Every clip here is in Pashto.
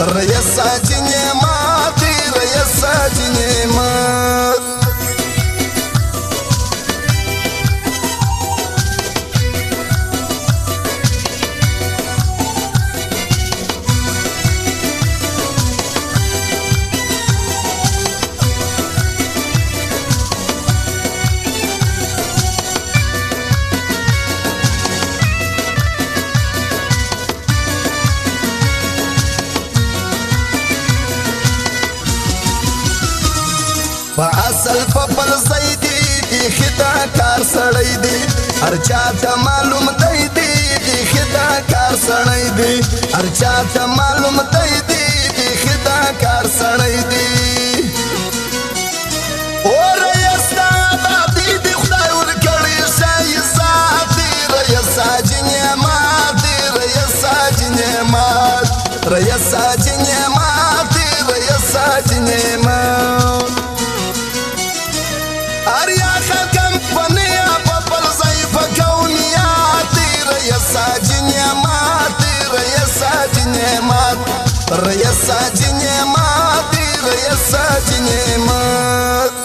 رئيس نعماتي رئيس نعمات اصل فپل زیدی دی خدا کار سړی دی هر چاته معلوم دی دی خدا کار سړی دی هر چاته معلوم دی دی خدا کار سړی دی اور یستا دی دی خدای ورکړی شای ساتي رئیس نعمت رئیس نعمت رئیس نعمت رئیس نعمت اریا خلقم فنیا پپل ضعیف کونیاتی رئیس نعمت رئیس نعمت رئیس نعمت رئیس نعمت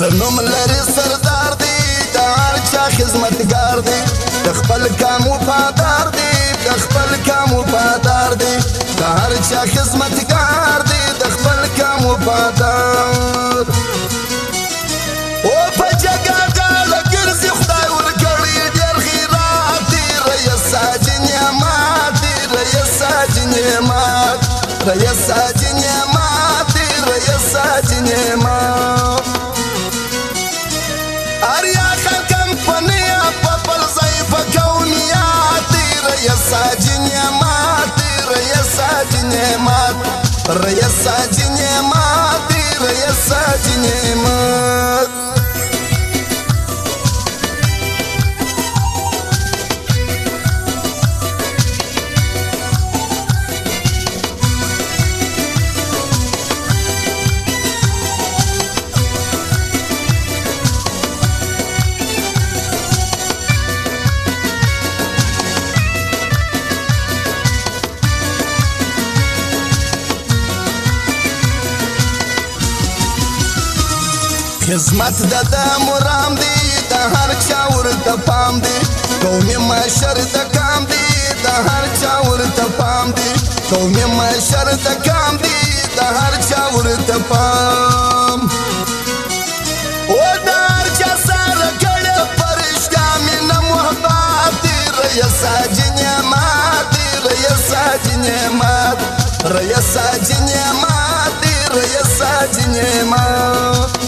شنوم لري سردار دی د هر چا خدمتګار دی د خپل کام وفادار دی د خپل کام وفادار دی د هر چا خدمتګار دی د خپل کام وفادار او په جګړه غاړه ګرځي خدای ورکړي ډېر خیرات دی رئیس نعمت رئیس نعمت رئیس نعمت رئیس نعمت اریا خلقم فنیا پپل ضعیف کونیاتی رئیس نعمت رئیس نعمت رئیس نعمت رئیس نعمت خدمت د مرام دی د هر چا ورته پام دی قومي مشر د کام دی د هر چا ورته پام دی قومي مشر د کام دی د هر چا ورته پام او د هر چا سره کړه فرشتہ مینه محبت رئیس نعمت رئیس نعمت رئیس نعمت رئیس نعمت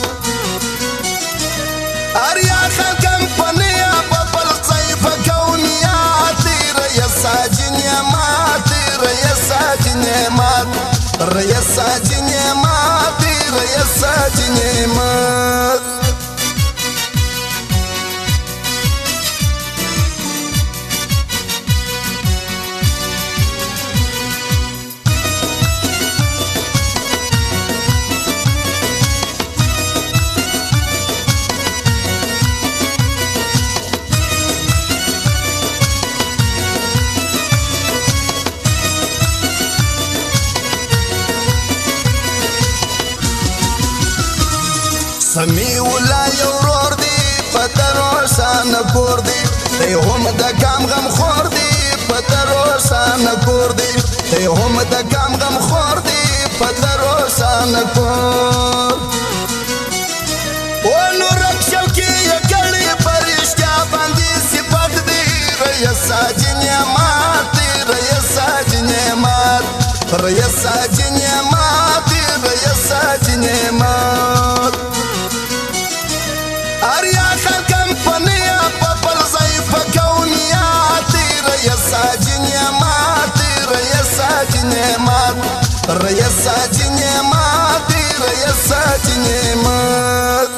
اریا خلقم فنیا پپل ضعیف کونیاتی رئیس نعمت رئیس نعمت رئیس نعمت رئیس نعمت سمی ولا یورور دی پتروسان کور دی ته هم د کام غم خور دی پتروسان کور دی ته هم د کام غم خور دی پتروسان کور او نور شوکی یکړی پرشتہ باندې صفات دی رئیس نعمت رئیس نعمت رئیس نعمت رئیس نعمت اریا خلقم فنیا پپل ضعیف کونیاتی رئیس نعمت رئیس نعمت رئیس ساتي نعمت رئیس ساتي نعمت